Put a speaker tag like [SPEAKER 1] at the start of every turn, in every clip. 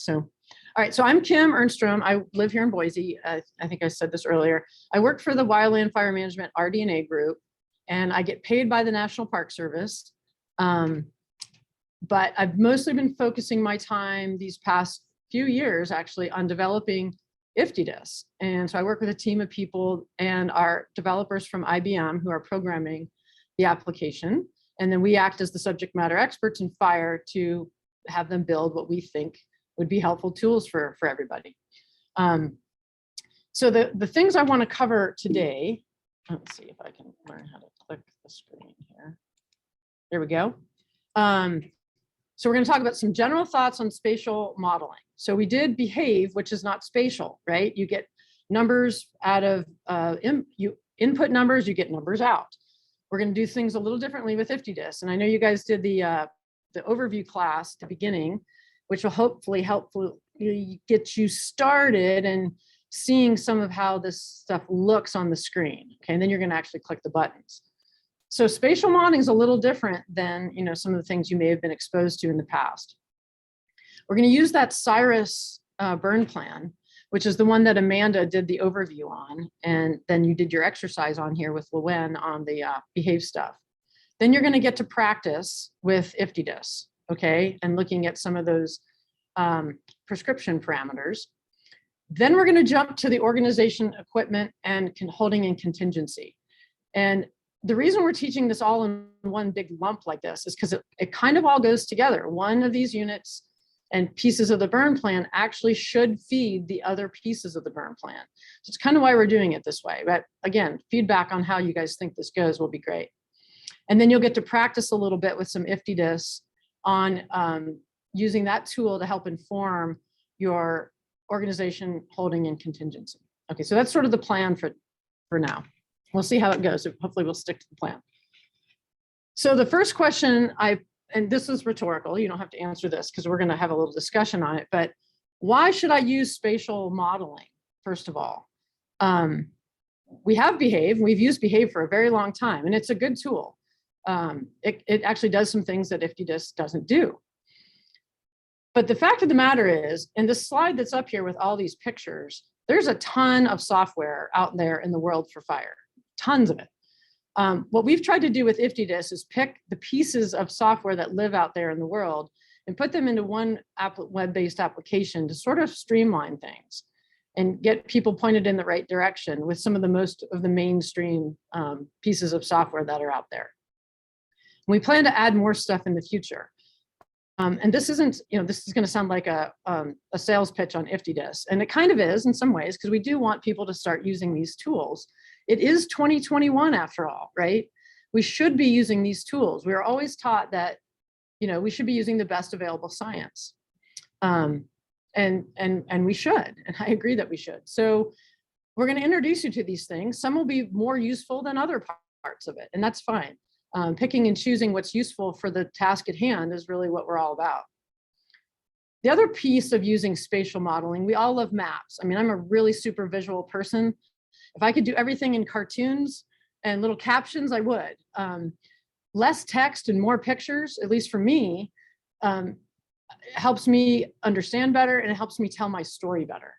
[SPEAKER 1] So, all right, so I'm Kim Ernstrom. I live here in Boise. I think I said this earlier. I work for the Wildland Fire Management RD&A group, and I get paid by the National Park Service. But I've mostly been focusing my time these past few years actually on developing IFTDIS. And so I work with a team of people and our developers from IBM who are programming the application. And then we act as the subject matter experts in fire to have them build what we think would be helpful tools for everybody. So the things I want to cover today, let's see if I can learn how to click the screen here. There we go. So we're going to talk about some general thoughts on spatial modeling. So we did behave, which is not spatial, right? You get numbers out of, you input numbers, you get numbers out. We're going to do things a little differently with IFTDIS. And I know you guys did the overview class at the beginning, which will hopefully get you started and seeing some of how this stuff looks on the screen. Okay, and then you're going to actually click the buttons. So spatial modeling is a little different than some of the things you may have been exposed to in the past. We're going to use that Cyrus burn plan, which is the one that Amanda did the overview on, and then you did your exercise on here with Luwen on the behave stuff. Then you're going to get to practice with IFTDIS, okay, and looking at some of those prescription parameters. Then we're going to jump to the organization, equipment, and holding and contingency. And the reason we're teaching this all in one big lump like this is because it kind of all goes together. One of these units and pieces of the burn plan actually should feed the other pieces of the burn plan. So it's kind of why we're doing it this way. But again, feedback on how you guys think this goes will be great. And then you'll get to practice a little bit with some IFTDIS on using that tool to help inform your organization, holding, and contingency. Okay, so that's sort of the plan for now. We'll see how it goes. Hopefully we'll stick to the plan. So the first question and this is rhetorical, you don't have to answer this because we're going to have a little discussion on it, but why should I use spatial modeling, first of all? We have Behave, we've used Behave for a very long time, and it's a good tool. It actually does some things that IFTDIS doesn't do. But the fact of the matter is, in this slide that's up here with all these pictures, there's a ton of software out there in the world for fire, tons of it. What we've tried to do with IFTDIS is pick the pieces of software that live out there in the world and put them into one web-based application to sort of streamline things and get people pointed in the right direction with some of the mainstream pieces of software that are out there. We plan to add more stuff in the future. And this isn't, this is going to sound like a sales pitch on IFTDIS, and it kind of is in some ways, because we do want people to start using these tools. It is 2021 after all, right? We should be using these tools. We are always taught that, we should be using the best available science. And we should, and I agree that we should. So we're going to introduce you to these things. Some will be more useful than other parts of it, and that's fine. Picking and choosing what's useful for the task at hand is really what we're all about. The other piece of using spatial modeling, we all love maps. I mean, I'm a really super visual person. If I could do everything in cartoons and little captions, I would. Less text and more pictures, at least for me, helps me understand better, and it helps me tell my story better.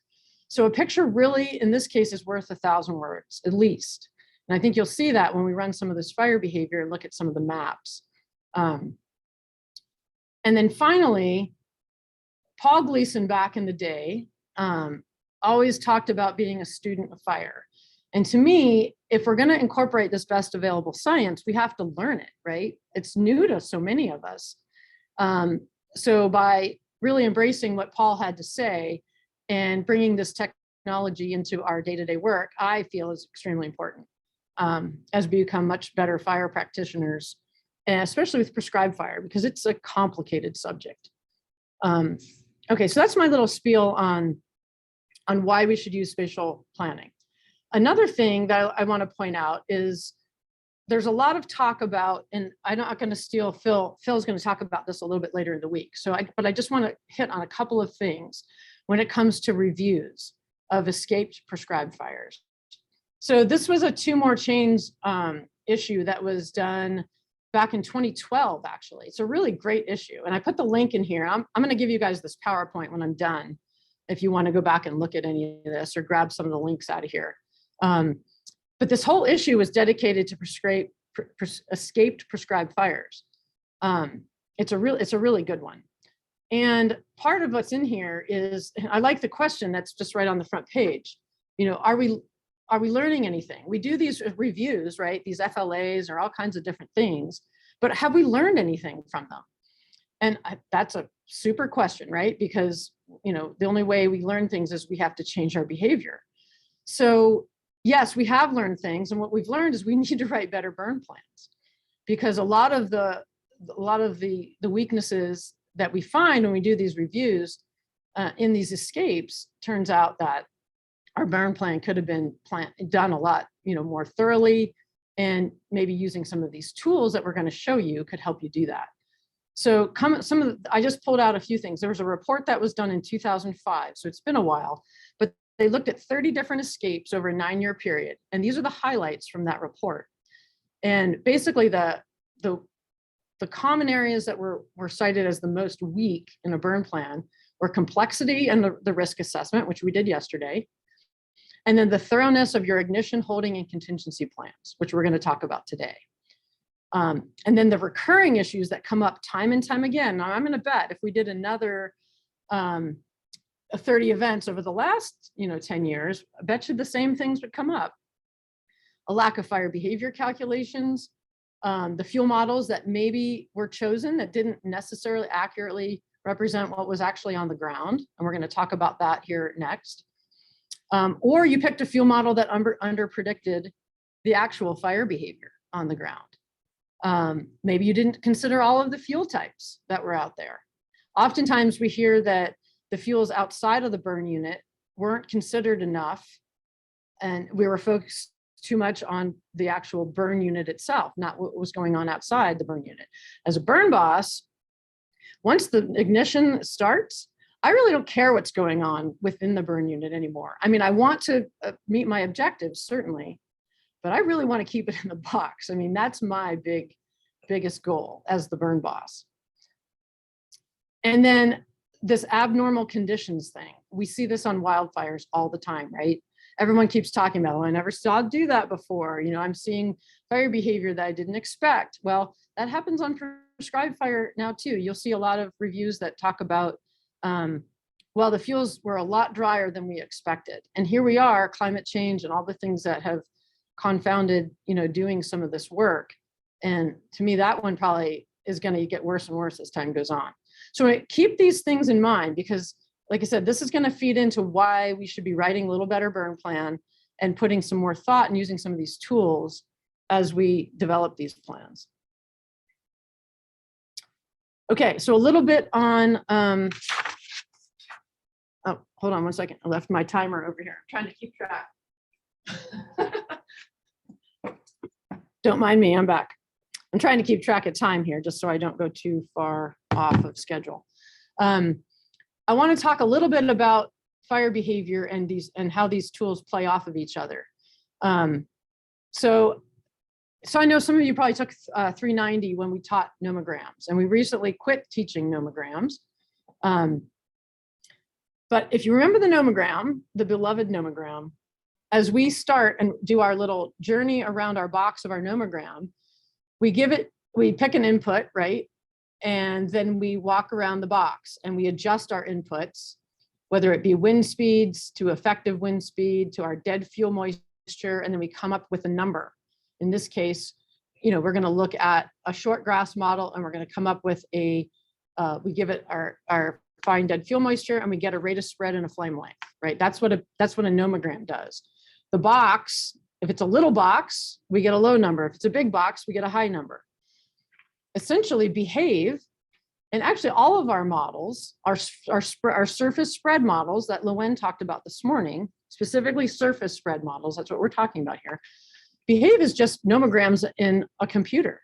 [SPEAKER 1] So a picture really, in this case, is worth 1,000 words, at least. And I think you'll see that when we run some of this fire behavior and look at some of the maps. And then finally, Paul Gleason back in the day always talked about being a student of fire. And to me, if we're going to incorporate this best available science, we have to learn it, right? It's new to so many of us. So by really embracing what Paul had to say and bringing this technology into our day-to-day work, I feel is extremely important. As we become much better fire practitioners, and especially with prescribed fire, because it's a complicated subject. Okay, so that's my little spiel on why we should use spatial planning. Another thing that I want to point out is there's a lot of talk about, and I'm not going to steal Phil's going to talk about this a little bit later in the week. But I just want to hit on a couple of things when it comes to reviews of escaped prescribed fires. So this was a 2 more chains issue that was done back in 2012, actually. It's a really great issue. And I put the link in here. I'm going to give you guys this PowerPoint when I'm done, if you want to go back and look at any of this or grab some of the links out of here. But this whole issue was dedicated to escaped prescribed fires. It's a really good one. And part of what's in here is, I like the question that's just right on the front page. You know, are we learning anything? We do these reviews, right? These FLAs or all kinds of different things, but have we learned anything from them? And that's a super question, right? Because, you know, the only way we learn things is we have to change our behavior. So yes, we have learned things. And what we've learned is we need to write better burn plans, because a lot of the weaknesses that we find when we do these reviews in these escapes, turns out that our burn plan could have been done a lot, you know, more thoroughly, and maybe using some of these tools that we're going to show you could help you do that. So I just pulled out a few things. There was a report that was done in 2005, so it's been a while, but they looked at 30 different escapes over a 9-year period. And these are the highlights from that report. And basically the common areas that were cited as the most weak in a burn plan were complexity and the risk assessment, which we did yesterday. And then the thoroughness of your ignition, holding, and contingency plans, which we're going to talk about today. And then the recurring issues that come up time and time again. Now, I'm going to bet if we did another 30 events over the last 10 years, I bet you the same things would come up. A lack of fire behavior calculations, the fuel models that maybe were chosen that didn't necessarily accurately represent what was actually on the ground. And we're going to talk about that here next. Or you picked a fuel model that under predicted the actual fire behavior on the ground. Maybe you didn't consider all of the fuel types that were out there. Oftentimes we hear that the fuels outside of the burn unit weren't considered enough, and we were focused too much on the actual burn unit itself, not what was going on outside the burn unit. As a burn boss, once the ignition starts, I really don't care what's going on within the burn unit anymore. I mean, I want to meet my objectives, certainly, but I really want to keep it in the box. I mean, that's my biggest goal as the burn boss. And then this abnormal conditions thing, we see this on wildfires all the time, right? Everyone keeps talking about, well, I never saw it do that before. You know, I'm seeing fire behavior that I didn't expect. Well, that happens on prescribed fire now too. You'll see a lot of reviews that talk about, well, the fuels were a lot drier than we expected. And here we are, climate change and all the things that have confounded, doing some of this work. And to me, that one probably is going to get worse and worse as time goes on. So keep these things in mind, because like I said, this is going to feed into why we should be writing a little better burn plan and putting some more thought and using some of these tools as we develop these plans. Okay, so a little bit on, oh, hold on one second. I left my timer over here. I'm trying to keep track. Don't mind me, I'm back. I'm trying to keep track of time here just so I don't go too far off of schedule. I want to talk a little bit about fire behavior and how these tools play off of each other. So I know some of you probably took 390 when we taught nomograms, and we recently quit teaching nomograms. But if you remember the nomogram, the beloved nomogram, as we start and do our little journey around our box of our nomogram, we pick an input, right? And then we walk around the box and we adjust our inputs, whether it be wind speeds to effective wind speed to our dead fuel moisture, and then we come up with a number. In this case, we're going to look at a short grass model, and we're going to come up with we give it our fine dead fuel moisture, and we get a rate of spread and a flame length, right? That's what a nomogram does. The box, if it's a little box, we get a low number. If it's a big box, we get a high number. Essentially, behave, and actually all of our models, our surface spread models that Lowen talked about this morning, specifically surface spread models, that's what we're talking about here. Behave is just nomograms in a computer.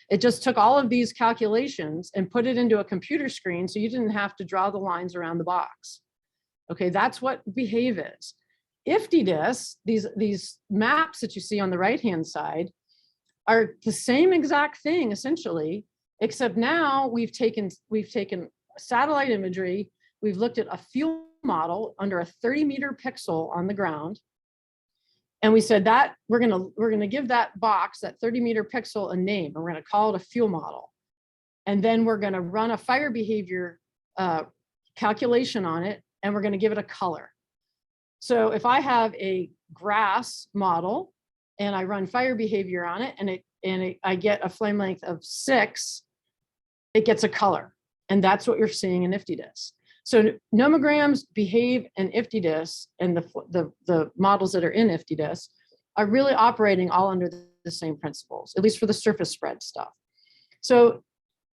[SPEAKER 1] It just took all of these calculations and put it into a computer screen so you didn't have to draw the lines around the box. Okay, that's what behave is. IFTDIS, these maps that you see on the right-hand side, are the same exact thing essentially, except now we've taken satellite imagery, we've looked at a fuel model under a 30-meter pixel on the ground, and we said that we're gonna give that box, that 30-meter pixel, a name, and we're gonna call it a fuel model. And then we're gonna run a fire behavior calculation on it, and we're gonna give it a color. So if I have a grass model and I run fire behavior on it, and I get a flame length of 6, it gets a color. And that's what you're seeing in IFTDIS. So nomograms, behave, and IFTDIS, and the models that are in IFTDIS are really operating all under the same principles, at least for the surface spread stuff. So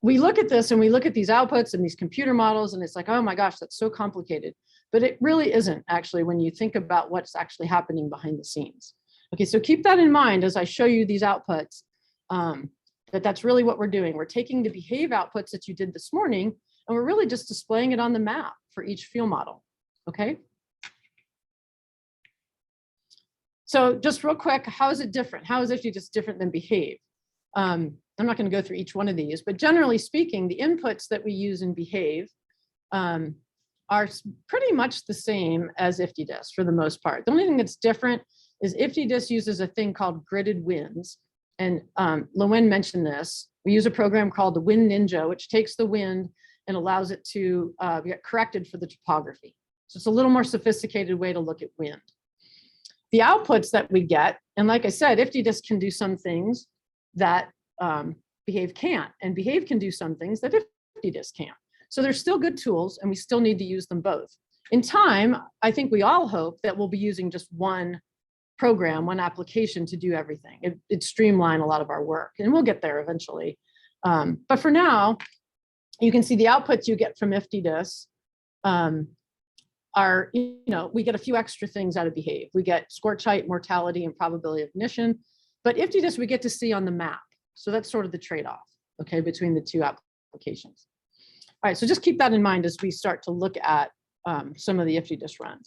[SPEAKER 1] we look at this and we look at these outputs and these computer models, and it's like, oh my gosh, that's so complicated. But it really isn't actually when you think about what's actually happening behind the scenes. Okay, so keep that in mind as I show you these outputs, that's really what we're doing. We're taking the behave outputs that you did this morning, and we're really just displaying it on the map for each field model, okay? So just real quick, how is it different? How is it just different than behave? I'm not gonna go through each one of these, but generally speaking, the inputs that we use in behave are pretty much the same as IFTDIS for the most part. The only thing that's different is IFTDIS uses a thing called gridded winds. And Lowen mentioned this. We use a program called the Wind Ninja, which takes the wind and allows it to get corrected for the topography. So it's a little more sophisticated way to look at wind. The outputs that we get, and like I said, IFTDIS can do some things that behave can't, and behave can do some things that IFTDIS can't. So they're still good tools, and we still need to use them both. In time, I think we all hope that we'll be using just one program, one application to do everything. It streamline a lot of our work, and we'll get there eventually. But for now, you can see the outputs you get from IFTDIS are, we get a few extra things out of behave. We get scorch height, mortality, and probability of ignition. But IFTDIS we get to see on the map. So that's sort of the trade-off, okay, between the two applications. All right, so just keep that in mind as we start to look at some of the IFTDIS runs.